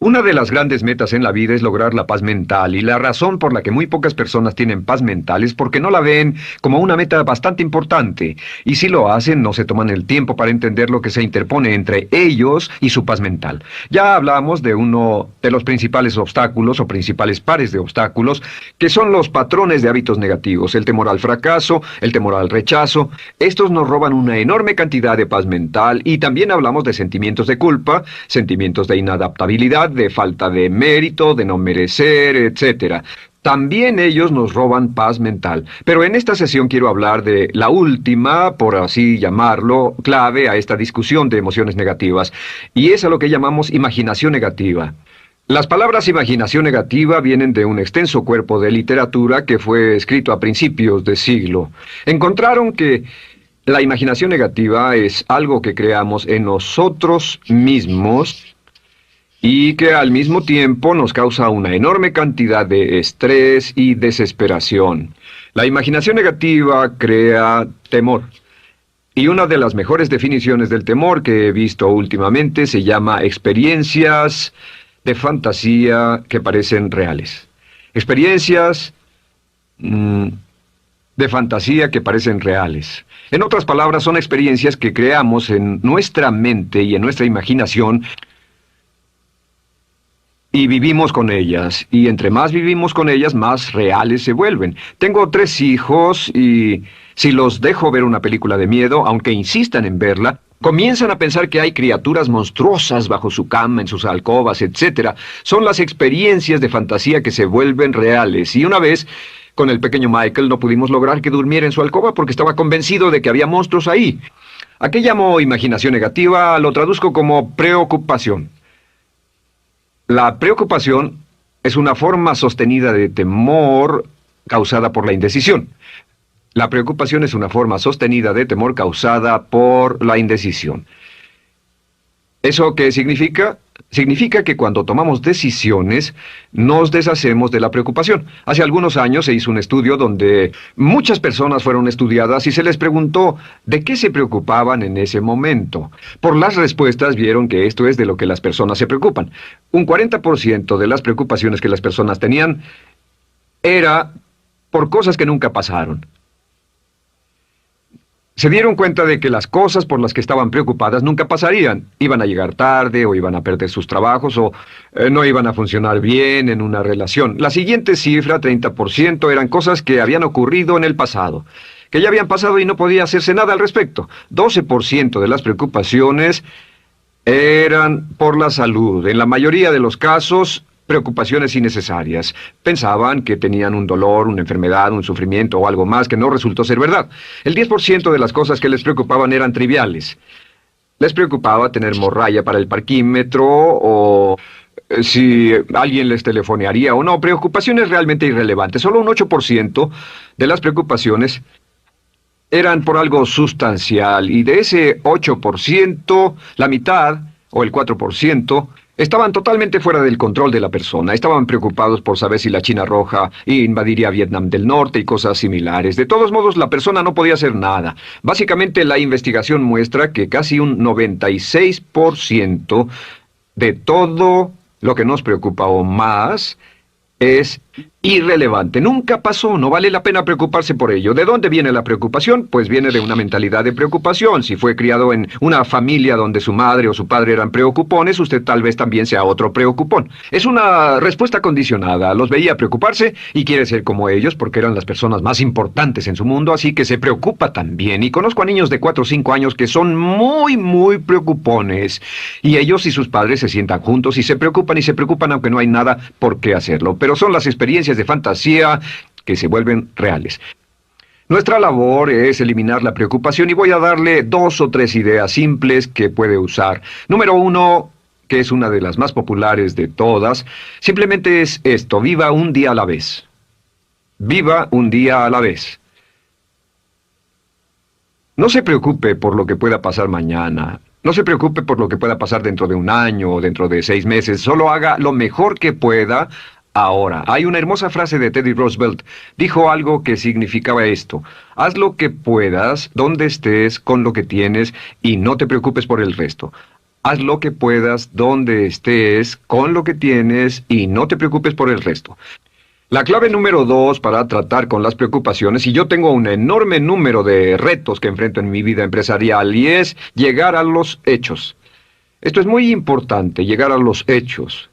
Una de las grandes metas en la vida es lograr la paz mental, y la razón por la que muy pocas personas tienen paz mental es porque no la ven como una meta bastante importante, y si lo hacen no se toman el tiempo para entender lo que se interpone entre ellos y su paz mental. Ya hablamos de uno de los principales obstáculos o principales pares de obstáculos, que son los patrones de hábitos negativos, el temor al fracaso, el temor al rechazo. Estos nos roban una enorme cantidad de paz mental, y también hablamos de sentimientos de culpa, sentimientos de inadaptabilidad, de falta de mérito, de no merecer, etcétera. También ellos nos roban paz mental. Pero en esta sesión quiero hablar de la última, por así llamarlo, clave a esta discusión de emociones negativas, y es a lo que llamamos imaginación negativa. Las palabras imaginación negativa vienen de un extenso cuerpo de literatura que fue escrito a principios de siglo. Encontraron que la imaginación negativa es algo que creamos en nosotros mismos y que al mismo tiempo nos causa una enorme cantidad de estrés y desesperación. La imaginación negativa crea temor. Y una de las mejores definiciones del temor que he visto últimamente se llama experiencias de fantasía que parecen reales. Experiencias de fantasía que parecen reales. En otras palabras, son experiencias que creamos en nuestra mente y en nuestra imaginación, y vivimos con ellas, y entre más vivimos con ellas, más reales se vuelven. Tengo 3 hijos, y si los dejo ver una película de miedo, aunque insistan en verla, comienzan a pensar que hay criaturas monstruosas bajo su cama, en sus alcobas, etc. Son las experiencias de fantasía que se vuelven reales, y una vez, con el pequeño Michael, no pudimos lograr que durmiera en su alcoba porque estaba convencido de que había monstruos ahí. ¿A qué llamo imaginación negativa? Lo traduzco como preocupación. La preocupación es una forma sostenida de temor causada por la indecisión. La preocupación es una forma sostenida de temor causada por la indecisión. ¿Eso qué significa? Significa que cuando tomamos decisiones, nos deshacemos de la preocupación. Hace algunos años se hizo un estudio donde muchas personas fueron estudiadas y se les preguntó de qué se preocupaban en ese momento. Por las respuestas vieron que esto es de lo que las personas se preocupan. Un 40% de las preocupaciones que las personas tenían era por cosas que nunca pasaron. Se dieron cuenta de que las cosas por las que estaban preocupadas nunca pasarían. Iban a llegar tarde, o iban a perder sus trabajos, o no iban a funcionar bien en una relación. La siguiente cifra, 30%, eran cosas que habían ocurrido en el pasado, que ya habían pasado y no podía hacerse nada al respecto. 12% de las preocupaciones eran por la salud. En la mayoría de los casos, preocupaciones innecesarias. Pensaban que tenían un dolor, una enfermedad, un sufrimiento o algo más que no resultó ser verdad. El 10% de las cosas que les preocupaban eran triviales. Les preocupaba tener morralla para el parquímetro, o si alguien les telefonearía o no. Preocupaciones realmente irrelevantes. Solo un 8% de las preocupaciones eran por algo sustancial, y de ese 8%, la mitad, o el 4%, estaban totalmente fuera del control de la persona. Estaban preocupados por saber si la China Roja invadiría Vietnam del Norte y cosas similares. De todos modos, la persona no podía hacer nada. Básicamente, la investigación muestra que casi un 96% de todo lo que nos preocupa o más es irrelevante. Nunca pasó, no vale la pena preocuparse por ello. ¿De dónde viene la preocupación? Pues viene de una mentalidad de preocupación. Si fue criado en una familia donde su madre o su padre eran preocupones, usted tal vez también sea otro preocupón. Es una respuesta condicionada. Los veía preocuparse y quiere ser como ellos porque eran las personas más importantes en su mundo, así que se preocupa también. Y conozco a niños de 4 o 5 años que son muy preocupones. Y ellos y sus padres se sientan juntos y se preocupan aunque no hay nada por qué hacerlo. Pero son las experiencias de fantasía que se vuelven reales. Nuestra labor es eliminar la preocupación, y voy a darle 2 o 3 ideas simples que puede usar. Número 1, que es una de las más populares de todas, simplemente es esto: viva un día a la vez. Viva un día a la vez. No se preocupe por lo que pueda pasar mañana. No se preocupe por lo que pueda pasar dentro de un año o dentro de 6 meses. Solo haga lo mejor que pueda ahora. Hay una hermosa frase de Teddy Roosevelt. Dijo algo que significaba esto: haz lo que puedas, donde estés, con lo que tienes, y no te preocupes por el resto. Haz lo que puedas, donde estés, con lo que tienes y no te preocupes por el resto. La clave número 2 para tratar con las preocupaciones, y yo tengo un enorme número de retos que enfrento en mi vida empresarial, y es llegar a los hechos. Esto es muy importante, llegar a los hechos.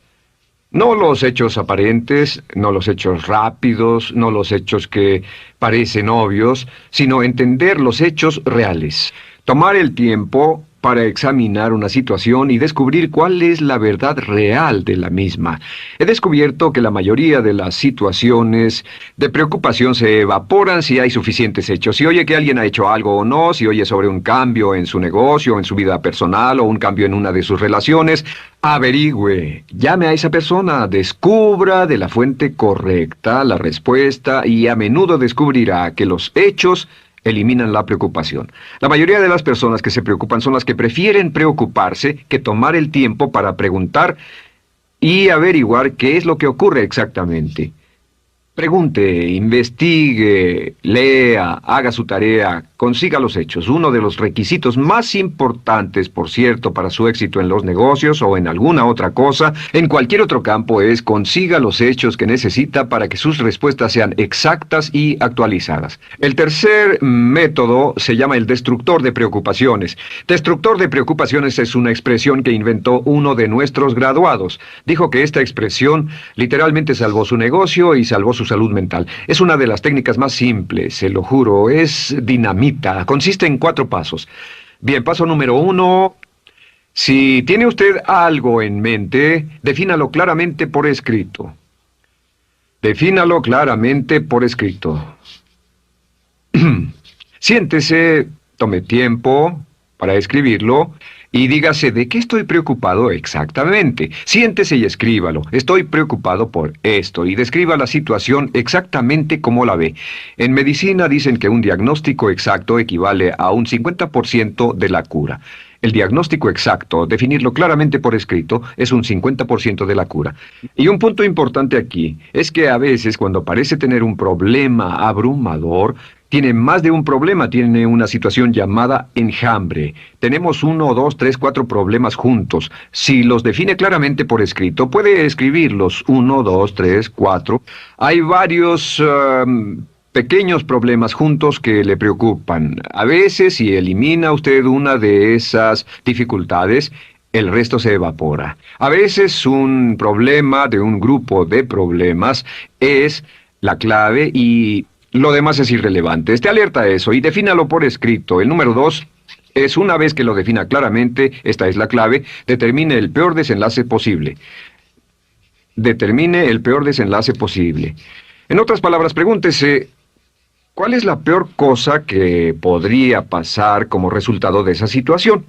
No los hechos aparentes, no los hechos rápidos, no los hechos que parecen obvios, sino entender los hechos reales. Tomar el tiempo para examinar una situación y descubrir cuál es la verdad real de la misma. He descubierto que la mayoría de las situaciones de preocupación se evaporan si hay suficientes hechos. Si oye que alguien ha hecho algo o no, si oye sobre un cambio en su negocio, en su vida personal o un cambio en una de sus relaciones, averigüe, llame a esa persona, descubra de la fuente correcta la respuesta y a menudo descubrirá que los hechos eliminan la preocupación. La mayoría de las personas que se preocupan son las que prefieren preocuparse que tomar el tiempo para preguntar y averiguar qué es lo que ocurre exactamente. Pregunte, investigue, lea, haga su tarea, consiga los hechos. Uno de los requisitos más importantes, por cierto, para su éxito en los negocios o en alguna otra cosa, en cualquier otro campo, es consiga los hechos que necesita para que sus respuestas sean exactas y actualizadas. El tercer método se llama el destructor de preocupaciones. Destructor de preocupaciones es una expresión que inventó uno de nuestros graduados. Dijo que esta expresión literalmente salvó su negocio y salvó su salud mental. Es una de las técnicas más simples, se lo juro, es dinamita. Consiste en 4 pasos. Bien, paso número 1. Si tiene usted algo en mente, defínalo claramente por escrito. Defínalo claramente por escrito. Siéntese, tome tiempo para escribirlo y dígase de qué estoy preocupado exactamente. Siéntese y escríbalo. Estoy preocupado por esto y describa la situación exactamente como la ve. En medicina dicen que un diagnóstico exacto equivale a un 50% de la cura. El diagnóstico exacto, definirlo claramente por escrito, es un 50% de la cura. Y un punto importante aquí es que a veces cuando parece tener un problema abrumador, tiene más de un problema, tiene una situación llamada enjambre. Tenemos 1, 2, 3, 4 problemas juntos. Si los define claramente por escrito, puede escribirlos 1, 2, 3, 4. Hay varios pequeños problemas juntos que le preocupan. A veces, si elimina usted una de esas dificultades, el resto se evapora. A veces un problema de un grupo de problemas es la clave y lo demás es irrelevante. Esté alerta a eso y defínalo por escrito. El número 2 es, una vez que lo defina claramente, esta es la clave, determine el peor desenlace posible. Determine el peor desenlace posible. En otras palabras, pregúntese, ¿cuál es la peor cosa que podría pasar como resultado de esa situación?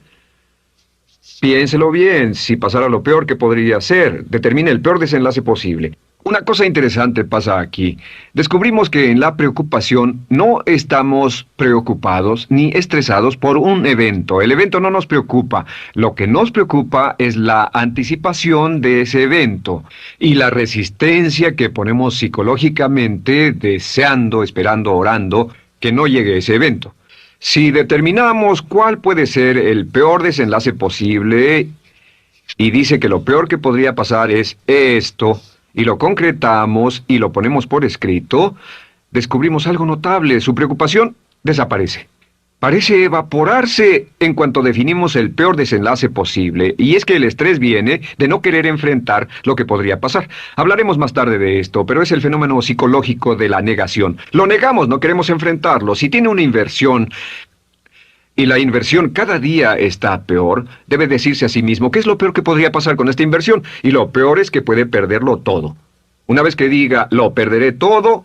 Piénselo bien, si pasara lo peor que podría ser, determine el peor desenlace posible. Una cosa interesante pasa aquí. Descubrimos que en la preocupación no estamos preocupados ni estresados por un evento. El evento no nos preocupa. Lo que nos preocupa es la anticipación de ese evento y la resistencia que ponemos psicológicamente deseando, esperando, orando que no llegue ese evento. Si determinamos cuál puede ser el peor desenlace posible y dice que lo peor que podría pasar es esto, y lo concretamos y lo ponemos por escrito, descubrimos algo notable. Su preocupación desaparece. Parece evaporarse en cuanto definimos el peor desenlace posible, y es que el estrés viene de no querer enfrentar lo que podría pasar. Hablaremos más tarde de esto, pero es el fenómeno psicológico de la negación. Lo negamos, no queremos enfrentarlo. Si tiene una inversión y la inversión cada día está peor, debe decirse a sí mismo qué es lo peor que podría pasar con esta inversión, y lo peor es que puede perderlo todo. Una vez que diga, lo perderé todo,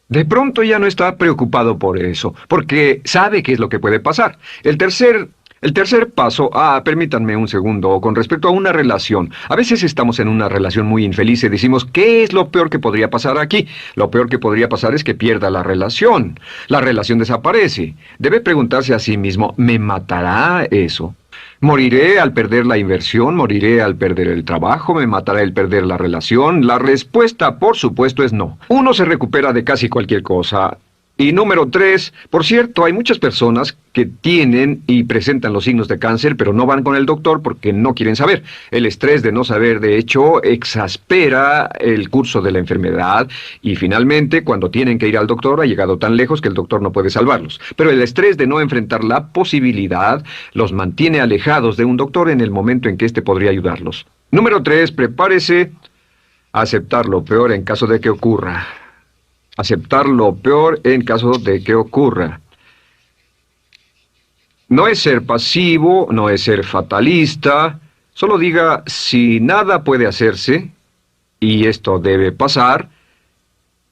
de pronto ya no está preocupado por eso, porque sabe qué es lo que puede pasar. El tercer paso, permítanme un segundo, con respecto a una relación. A veces estamos en una relación muy infeliz y decimos, ¿qué es lo peor que podría pasar aquí? Lo peor que podría pasar es que pierda la relación. La relación desaparece. Debe preguntarse a sí mismo, ¿me matará eso? ¿Moriré al perder la inversión? ¿Moriré al perder el trabajo? ¿Me matará el perder la relación? La respuesta, por supuesto, es no. Uno se recupera de casi cualquier cosa. Y número 3, por cierto, hay muchas personas que tienen y presentan los signos de cáncer, pero no van con el doctor porque no quieren saber. El estrés de no saber, de hecho, exaspera el curso de la enfermedad y finalmente, cuando tienen que ir al doctor, ha llegado tan lejos que el doctor no puede salvarlos. Pero el estrés de no enfrentar la posibilidad los mantiene alejados de un doctor en el momento en que éste podría ayudarlos. Número 3, prepárese a aceptar lo peor en caso de que ocurra. Aceptar lo peor en caso de que ocurra. No es ser pasivo, no es ser fatalista. Solo diga, si nada puede hacerse, y esto debe pasar,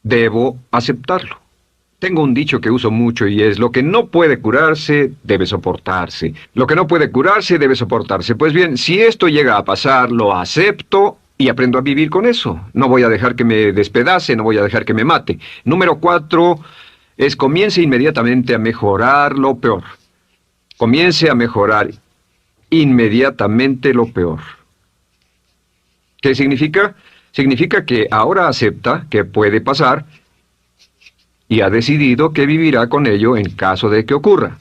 debo aceptarlo. Tengo un dicho que uso mucho y es, lo que no puede curarse, debe soportarse. Lo que no puede curarse, debe soportarse. Pues bien, si esto llega a pasar, lo acepto y aprendo a vivir con eso. No voy a dejar que me despedace, no voy a dejar que me mate. Número 4 es comience inmediatamente a mejorar lo peor. Comience a mejorar inmediatamente lo peor. ¿Qué significa? Significa que ahora acepta que puede pasar y ha decidido que vivirá con ello en caso de que ocurra.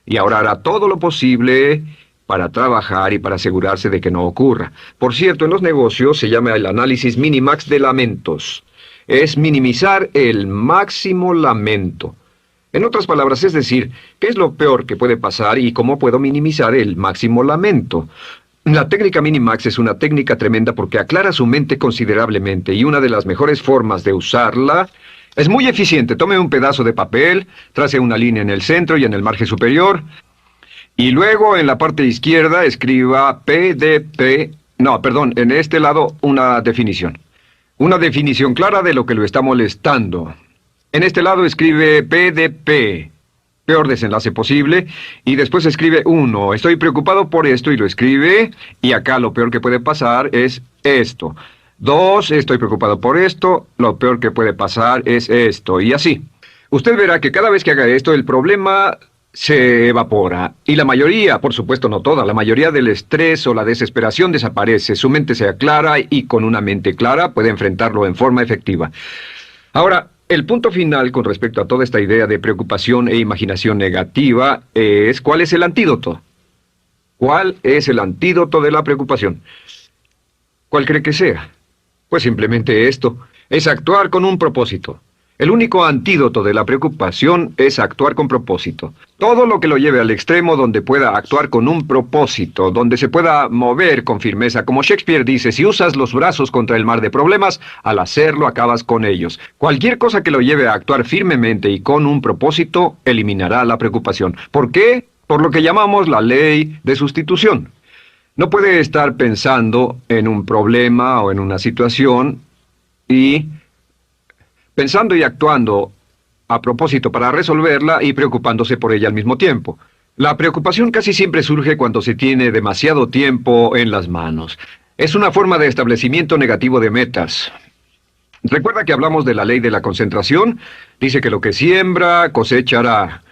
Y ahora hará todo lo posible para trabajar y para asegurarse de que no ocurra. Por cierto, en los negocios se llama el análisis minimax de lamentos. Es minimizar el máximo lamento. En otras palabras, es decir, ¿qué es lo peor que puede pasar y cómo puedo minimizar el máximo lamento? La técnica Minimax es una técnica tremenda porque aclara su mente considerablemente y una de las mejores formas de usarla es muy eficiente. Tome un pedazo de papel, trace una línea en el centro y en el margen superior y luego en la parte izquierda escriba en este lado una definición. Una definición clara de lo que lo está molestando. En este lado escribe PDP. Peor desenlace posible, y después escribe 1, estoy preocupado por esto, y lo escribe, y acá lo peor que puede pasar es esto. 2, estoy preocupado por esto, lo peor que puede pasar es esto, y así. Usted verá que cada vez que haga esto, el problema se evapora, y la mayoría, por supuesto no toda, la mayoría del estrés o la desesperación desaparece, su mente se aclara, y con una mente clara puede enfrentarlo en forma efectiva. Ahora, el punto final con respecto a toda esta idea de preocupación e imaginación negativa es ¿cuál es el antídoto? ¿Cuál es el antídoto de la preocupación? ¿Cuál cree que sea? Pues simplemente esto, es actuar con un propósito. El único antídoto de la preocupación es actuar con propósito. Todo lo que lo lleve al extremo donde pueda actuar con un propósito, donde se pueda mover con firmeza. Como Shakespeare dice, si usas los brazos contra el mar de problemas, al hacerlo acabas con ellos. Cualquier cosa que lo lleve a actuar firmemente y con un propósito, eliminará la preocupación. ¿Por qué? Por lo que llamamos la ley de sustitución. No puede estar pensando en un problema o en una situación y pensando y actuando a propósito para resolverla y preocupándose por ella al mismo tiempo. La preocupación casi siempre surge cuando se tiene demasiado tiempo en las manos. Es una forma de establecimiento negativo de metas. ¿Recuerda que hablamos de la ley de la concentración? Dice que lo que siembra, cosechará.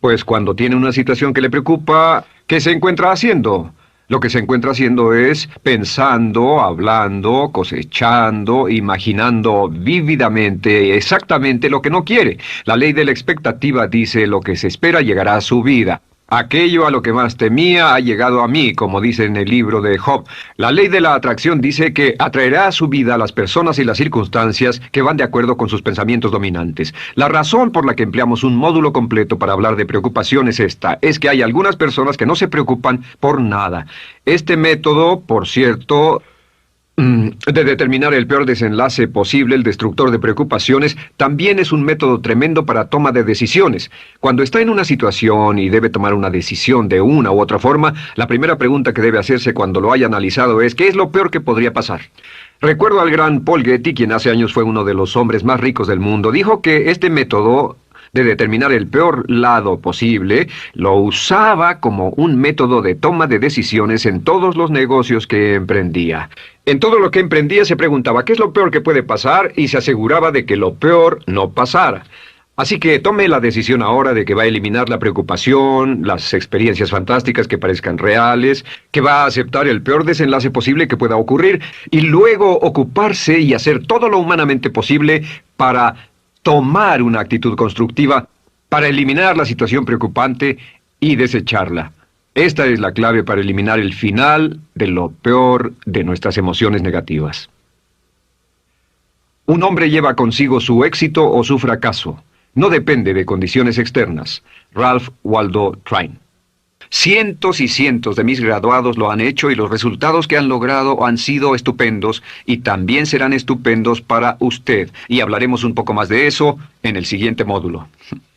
Pues cuando tiene una situación que le preocupa, ¿qué se encuentra haciendo? Lo que se encuentra haciendo es pensando, hablando, cosechando, imaginando vívidamente exactamente lo que no quiere. La ley de la expectativa dice lo que se espera llegará a su vida. Aquello a lo que más temía ha llegado a mí, como dice en el libro de Job. La ley de la atracción dice que atraerá a su vida a las personas y las circunstancias que van de acuerdo con sus pensamientos dominantes. La razón por la que empleamos un módulo completo para hablar de preocupación es esta, es que hay algunas personas que no se preocupan por nada. Este método, por cierto, de determinar el peor desenlace posible, el destructor de preocupaciones, también es un método tremendo para toma de decisiones. Cuando está en una situación y debe tomar una decisión de una u otra forma, la primera pregunta que debe hacerse cuando lo haya analizado es ¿qué es lo peor que podría pasar? Recuerdo al gran Paul Getty, quien hace años fue uno de los hombres más ricos del mundo, dijo que este método de determinar el peor lado posible, lo usaba como un método de toma de decisiones en todos los negocios que emprendía. En todo lo que emprendía se preguntaba ¿qué es lo peor que puede pasar? Y se aseguraba de que lo peor no pasara. Así que tome la decisión ahora de que va a eliminar la preocupación, las experiencias fantásticas que parezcan reales, que va a aceptar el peor desenlace posible que pueda ocurrir y luego ocuparse y hacer todo lo humanamente posible para tomar una actitud constructiva para eliminar la situación preocupante y desecharla. Esta es la clave para eliminar el final de lo peor de nuestras emociones negativas. Un hombre lleva consigo su éxito o su fracaso. No depende de condiciones externas. Ralph Waldo Trine. Cientos y cientos de mis graduados lo han hecho y los resultados que han logrado han sido estupendos y también serán estupendos para usted. Y hablaremos un poco más de eso en el siguiente módulo.